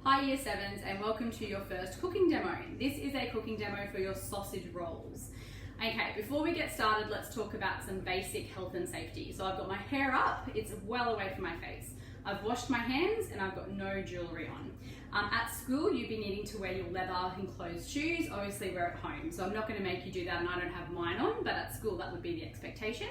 Hi Year 7s and welcome to your first cooking demo. This is a cooking demo for your sausage rolls. Okay, before we get started, let's talk about some basic health and safety. So I've got my hair up, it's well away from my face. I've washed my hands and I've got no jewellery on. At school, you'd be needing to wear your leather enclosed shoes. Obviously we're at home, so I'm not going to make you do that and I don't have mine on, but at school that would be the expectation.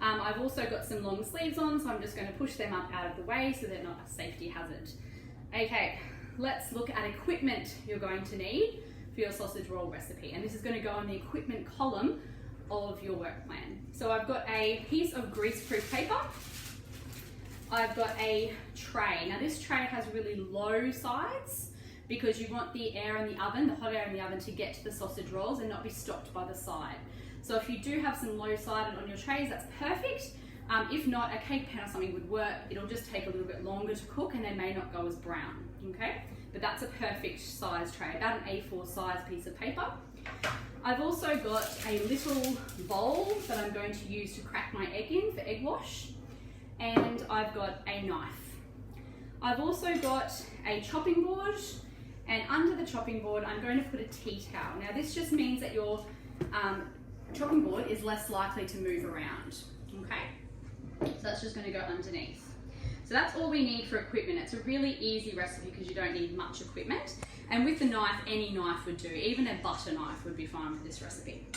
I've also got some long sleeves on, so I'm just going to push them up out of the way so they're not a safety hazard. Okay, let's look at equipment you're going to need for your sausage roll recipe. And this is going to go on the equipment column of your work plan. So I've got a piece of greaseproof paper. I've got a tray. Now this tray has really low sides because you want the air in the oven, the hot air in the oven, to get to the sausage rolls and not be stopped by the side. So if you do have some low sided on your trays, that's perfect. If not, a cake pan or something would work. It'll just take a little bit longer to cook and they may not go as brown, okay? But that's a perfect size tray, about an A4 size piece of paper. I've also got a little bowl that I'm going to use to crack my egg in for egg wash. And I've got a knife. I've also got a chopping board, and under the chopping board, I'm going to put a tea towel. Now this just means that your chopping board is less likely to move around, okay? So that's just going to go underneath. So that's all we need for equipment. It's a really easy recipe because you don't need much equipment. And with the knife, any knife would do. Even a butter knife would be fine for this recipe.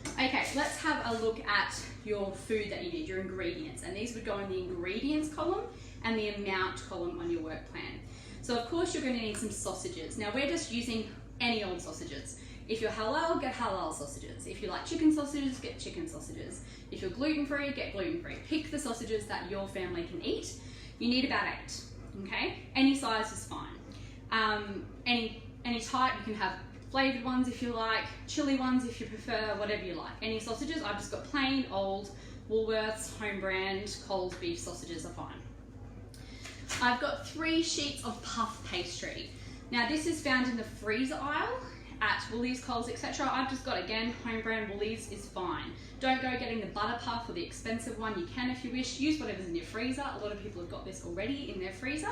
Okay, let's have a look at your food that you need, your ingredients. And these would go in the ingredients column and the amount column on your work plan. So of course you're going to need some sausages. Now we're just using any old sausages. If you're halal, get halal sausages. If you like chicken sausages, get chicken sausages. If you're gluten-free, get gluten-free. Pick the sausages that your family can eat. You need about 8, okay? Any size is fine. Any type, you can have flavoured ones if you like, chili ones if you prefer, whatever you like. Any sausages, I've just got plain, old, Woolworths, home brand, Coles beef sausages are fine. I've got 3 sheets of puff pastry. Now this is found in the freezer aisle at Woolies, Coles, etc. I've just got, again, home brand Woolies is fine. Don't go getting the butter puff or the expensive one. You can if you wish. Use whatever's in your freezer. A lot of people have got this already in their freezer.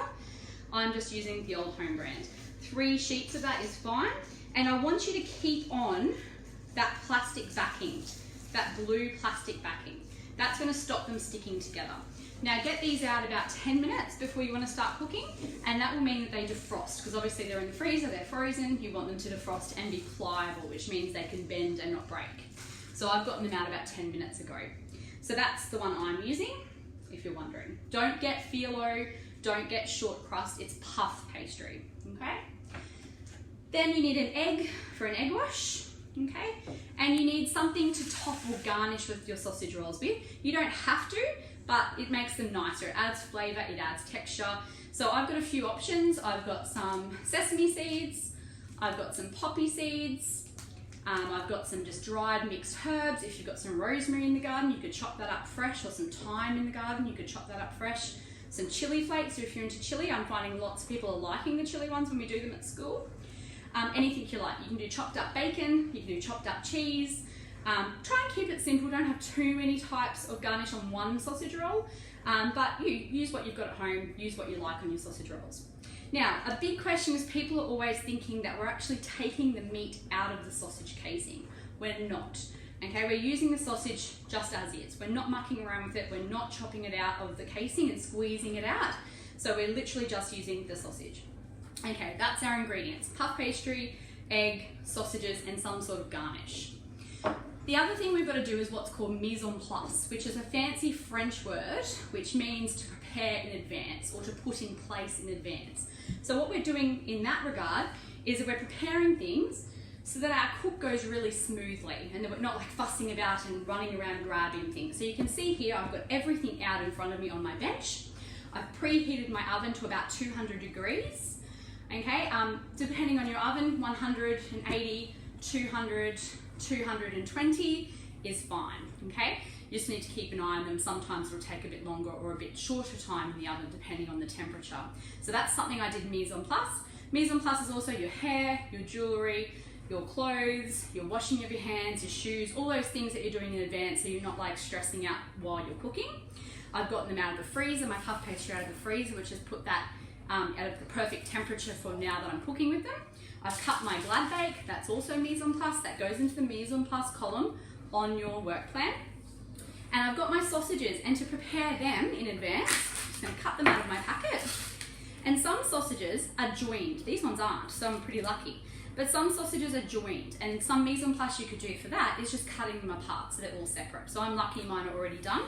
I'm just using the old home brand. 3 sheets of that is fine. And I want you to keep on that plastic backing, that blue plastic backing. That's going to stop them sticking together. Now get these out about 10 minutes before you want to start cooking, and that will mean that they defrost, because obviously they're in the freezer, they're frozen, you want them to defrost and be pliable, which means they can bend and not break. So I've gotten them out about 10 minutes ago. So that's the one I'm using, if you're wondering. Don't get phyllo, don't get short crust, it's puff pastry, okay? Then you need an egg for an egg wash, okay? And you need something to top or garnish with your sausage rolls with. You don't have to, but it makes them nicer. It adds flavour, it adds texture. So I've got a few options. I've got some sesame seeds, I've got some poppy seeds, I've got some just dried mixed herbs. If you've got some rosemary in the garden, you could chop that up fresh, or some thyme in the garden, you could chop that up fresh. Some chili flakes, so if you're into chili, I'm finding lots of people are liking the chili ones when we do them at school. Anything you like. You can do chopped up bacon, you can do chopped up cheese. Try and keep it simple, don't have too many types of garnish on one sausage roll, but you use what you've got at home, use what you like on your sausage rolls. Now, a big question is people are always thinking that we're actually taking the meat out of the sausage casing. We're not. Okay, we're using the sausage just as is. We're not mucking around with it, we're not chopping it out of the casing and squeezing it out. So we're literally just using the sausage. Okay, that's our ingredients. Puff pastry, egg, sausages, and some sort of garnish. The other thing we've got to do is what's called mise en place, which is a fancy French word, which means to prepare in advance or to put in place in advance. So what we're doing in that regard is that we're preparing things so that our cook goes really smoothly and that we're not like fussing about and running around grabbing things. So you can see here I've got everything out in front of me on my bench. I've preheated my oven to about 200 degrees. Okay, depending on your oven, 180, 200, 220 is fine, okay? You just need to keep an eye on them. Sometimes it'll take a bit longer or a bit shorter time in the oven depending on the temperature. So that's something I did mise en place. Mise en place is also your hair, your jewellery, your clothes, your washing of your hands, your shoes, all those things that you're doing in advance so you're not like stressing out while you're cooking. I've gotten them out of the freezer, my puff pastry out of the freezer, which has put that at the perfect temperature for now that I'm cooking with them. I've cut my glad bake, that's also mise en place, that goes into the mise en place column on your work plan. And I've got my sausages, and to prepare them in advance, I'm just going to cut them out of my packet. And some sausages are joined, these ones aren't, so I'm pretty lucky. But some sausages are joined, and some mise en place you could do for that is just cutting them apart so they're all separate. So I'm lucky mine are already done.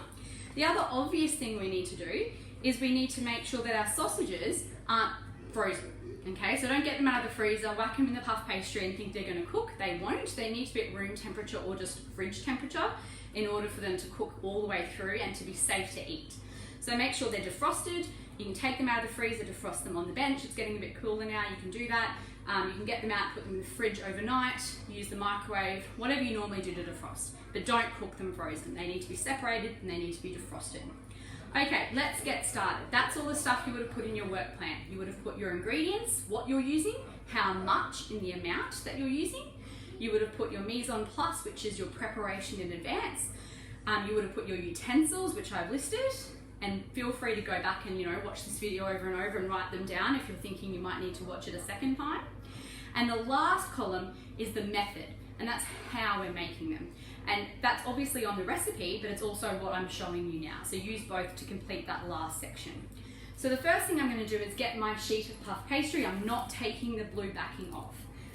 The other obvious thing we need to do is we need to make sure that our sausages aren't frozen. Okay, so don't get them out of the freezer, whack them in the puff pastry and think they're going to cook. They won't. They need to be at room temperature or just fridge temperature in order for them to cook all the way through and to be safe to eat. So make sure they're defrosted. You can take them out of the freezer, defrost them on the bench. It's getting a bit cooler now, you can do that. You can get them out, put them in the fridge overnight, use the microwave, whatever you normally do to defrost. But don't cook them frozen. They need to be separated and they need to be defrosted. Okay, let's get started. That's all the stuff you would have put in your work plan. You would have put your ingredients, what you're using, how much in the amount that you're using. You would have put your mise en place, which is your preparation in advance. You would have put your utensils, which I've listed, and feel free to go back and watch this video over and over and write them down if you're thinking you might need to watch it a second time. And the last column is the method, and that's how we're making them. And that's obviously on the recipe, but it's also what I'm showing you now. So use both to complete that last section. So the first thing I'm going to do is get my sheet of puff pastry. I'm not taking the blue backing off.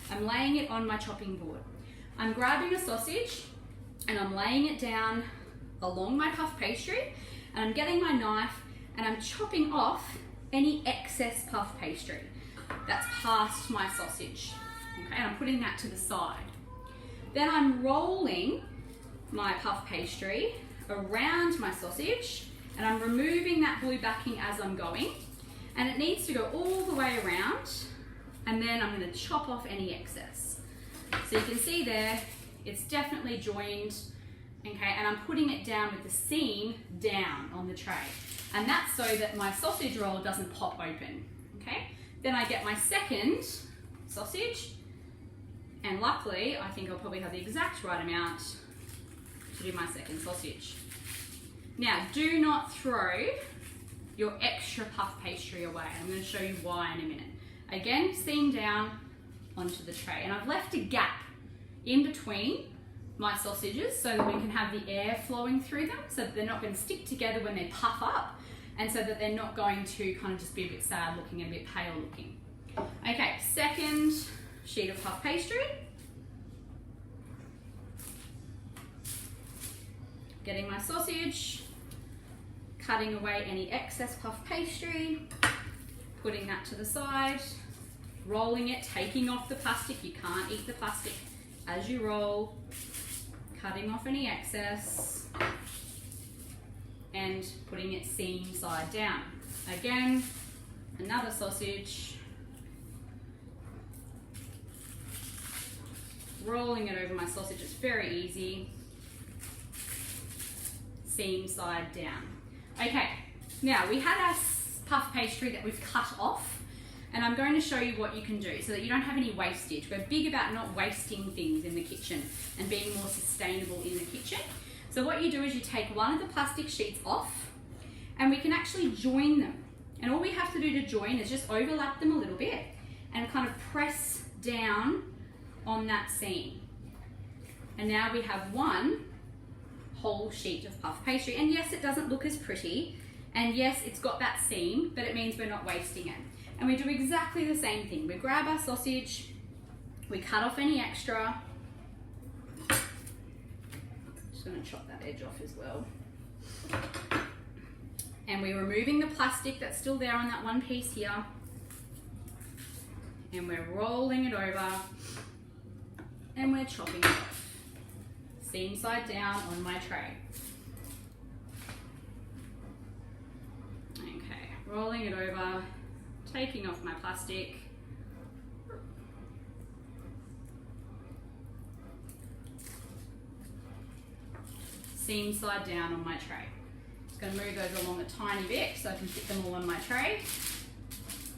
I'm laying it on my chopping board. I'm grabbing a sausage and I'm laying it down along my puff pastry, and I'm getting my knife and I'm chopping off any excess puff pastry that's past my sausage. Okay, and I'm putting that to the side. Then I'm rolling my puff pastry around my sausage, and I'm removing that blue backing as I'm going, and it needs to go all the way around, and then I'm going to chop off any excess. So you can see there, it's definitely joined, okay, and I'm putting it down with the seam down on the tray, and that's so that my sausage roll doesn't pop open, okay? Then I get my second sausage, and luckily, I think I'll probably have the exact right amount to do my second sausage. Now, do not throw your extra puff pastry away. I'm going to show you why in a minute. Again, seam down onto the tray. And I've left a gap in between my sausages so that we can have the air flowing through them, so that they're not going to stick together when they puff up, and so that they're not going to kind of just be a bit sad looking and a bit pale looking. Okay, second sheet of puff pastry. Getting my sausage, cutting away any excess puff pastry, putting that to the side, rolling it, taking off the plastic. You can't eat the plastic as you roll, cutting off any excess, and putting it seam side down. Again, another sausage, rolling it over my sausage. It's very easy. Seam side down. Okay, now we had our puff pastry that we've cut off, and I'm going to show you what you can do so that you don't have any wastage. We're big about not wasting things in the kitchen and being more sustainable in the kitchen. So what you do is you take one of the plastic sheets off, and we can actually join them. And all we have to do to join is just overlap them a little bit and kind of press down on that seam. And now we have one whole sheet of puff pastry. And yes, it doesn't look as pretty, and yes, it's got that seam, but it means we're not wasting it. And we do exactly the same thing. We grab our sausage, we cut off any extra. Just going to chop that edge off as well. And we're removing the plastic that's still there on that one piece here, and we're rolling it over and we're chopping it off. Seam side down on my tray. Okay, rolling it over, taking off my plastic. Seam side down on my tray. Just going to move those along a tiny bit so I can fit them all on my tray.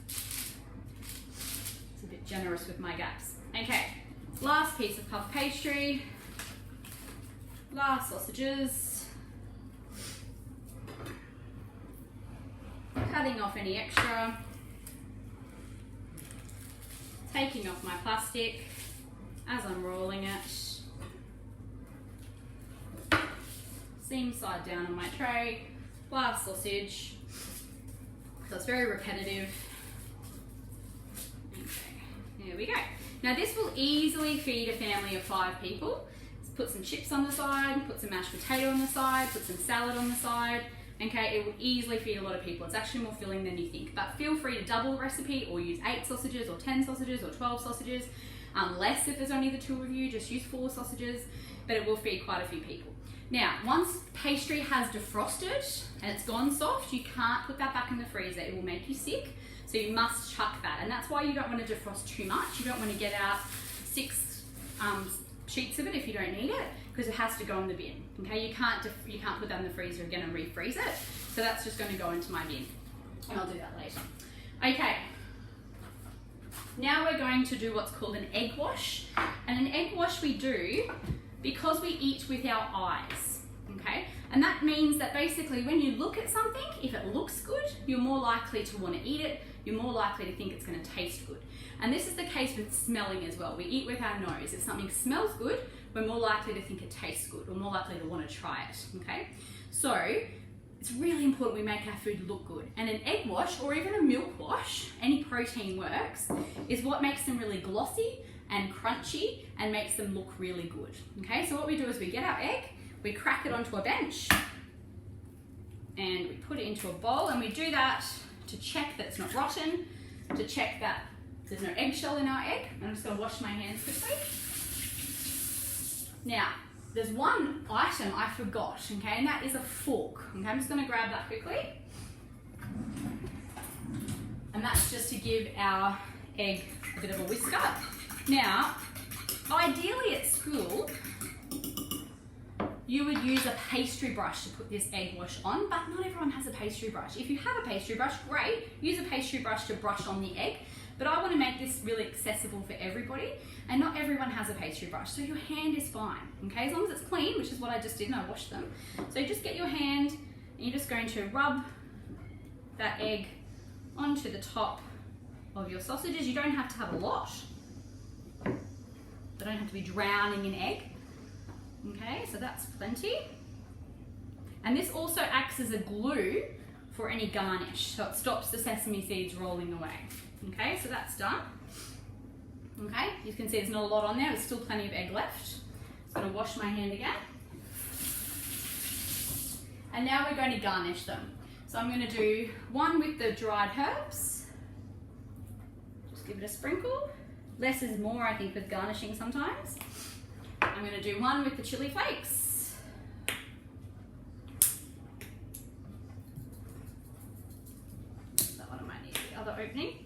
It's a bit generous with my gaps. Okay, last piece of puff pastry. Last sausages, cutting off any extra, taking off my plastic as I'm rolling it. Seam side down on my tray, live sausage. So it's very repetitive. Okay, there we go. Now this will easily feed a family of 5 people. Let's put some chips on the side, put some mashed potato on the side, put some salad on the side. Okay, it will easily feed a lot of people. It's actually more filling than you think. But feel free to double the recipe or use 8 sausages or 10 sausages or 12 sausages. Less if there's only the 2 of you, just use 4 sausages, but it will feed quite a few people. Now, once pastry has defrosted and it's gone soft, you can't put that back in the freezer. It will make you sick, so you must chuck that. And that's why you don't want to defrost too much. You don't want to get out 6 sheets of it if you don't need it, because it has to go in the bin. Okay, you can't put that in the freezer again and refreeze it. So that's just going to go into my bin, and I'll do that later. Okay. Now we're going to do what's called an egg wash. And an egg wash we do because we eat with our eyes, okay? And that means that basically when you look at something, if it looks good, you're more likely to want to eat it. You're more likely to think it's going to taste good. And this is the case with smelling as well. We eat with our nose. If something smells good, we're more likely to think it tastes good. We're more likely to want to try it, okay? So it's really important we make our food look good. And an egg wash or even a milk wash, any protein works, is what makes them really glossy and crunchy and makes them look really good. Okay, so what we do is we get our egg, we crack it onto a bench, and we put it into a bowl, and we do that to check that it's not rotten, to check that there's no eggshell in our egg. I'm just going to wash my hands quickly. Now, there's one item I forgot, okay, and that is a fork. Okay, I'm just going to grab that quickly. And that's just to give our egg a bit of a whisker. Now, ideally at school, you would use a pastry brush to put this egg wash on, but not everyone has a pastry brush. If you have a pastry brush, great, use a pastry brush to brush on the egg, but I want to make this really accessible for everybody, and not everyone has a pastry brush, so your hand is fine, okay? As long as it's clean, which is what I just did, and I washed them. So just get your hand, and you're just going to rub that egg onto the top of your sausages. You don't have to have a lot. They don't have to be drowning in egg. Okay, so that's plenty. And this also acts as a glue for any garnish, so it stops the sesame seeds rolling away. Okay, so that's done. Okay, you can see there's not a lot on there, there's still plenty of egg left. Just going to wash my hand again. And now we're going to garnish them. So I'm going to do one with the dried herbs. Just give it a sprinkle. Less is more, I think, with garnishing sometimes. I'm going to do one with the chili flakes. That one I might need the other opening.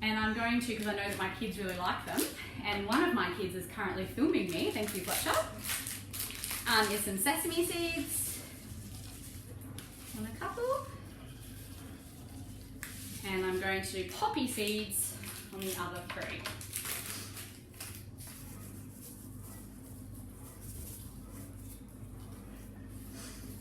And I'm going to, because I know that my kids really like them, and one of my kids is currently filming me, thank you Fletcher, is some sesame seeds on a couple. And I'm going to do poppy seeds on the other 3.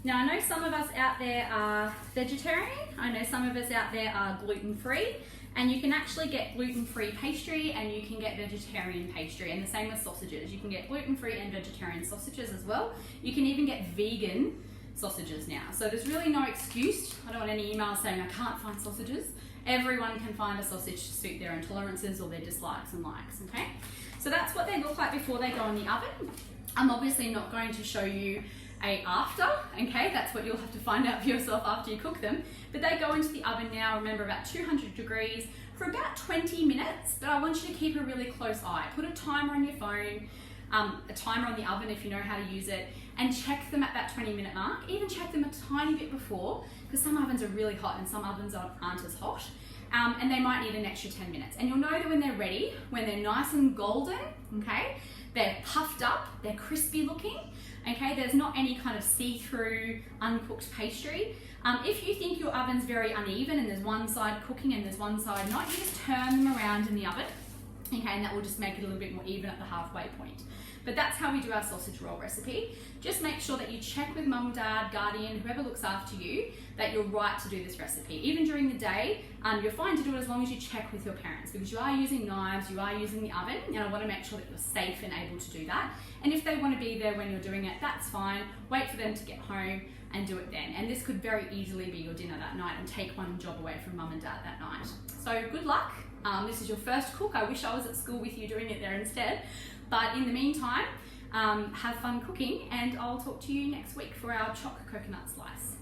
Now I know some of us out there are vegetarian, I know some of us out there are gluten-free, and you can actually get gluten-free pastry and you can get vegetarian pastry, and the same with sausages. You can get gluten-free and vegetarian sausages as well. You can even get vegan sausages now. So there's really no excuse. I don't want any emails saying I can't find sausages. Everyone can find a sausage to suit their intolerances or their dislikes and likes, okay? So that's what they look like before they go in the oven. I'm obviously not going to show you a after, okay? That's what you'll have to find out for yourself after you cook them. But they go into the oven now, remember, about 200 degrees for about 20 minutes, but I want you to keep a really close eye. Put a timer on your phone, a timer on the oven if you know how to use it, and check them at that 20-minute mark. Even check them a tiny bit before, because some ovens are really hot and some ovens aren't as hot. And they might need an extra 10 minutes. And you'll know that when they're ready, when they're nice and golden, okay, they're puffed up, they're crispy looking, okay, there's not any kind of see-through, uncooked pastry. If you think your oven's very uneven and there's one side cooking and there's one side not, you just turn them around in the oven, okay, and that will just make it a little bit more even at the halfway point. But that's how we do our sausage roll recipe. Just make sure that you check with mum, dad, guardian, whoever looks after you, that you're right to do this recipe. Even during the day, you're fine to do it as long as you check with your parents, because you are using knives, you are using the oven, and I want to make sure that you're safe and able to do that. And if they want to be there when you're doing it, that's fine. Wait for them to get home and do it then. And this could very easily be your dinner that night and take one job away from mum and dad that night. So good luck. This is your first cook. I wish I was at school with you doing it there instead. But in the meantime, have fun cooking, and I'll talk to you next week for our choc coconut slice.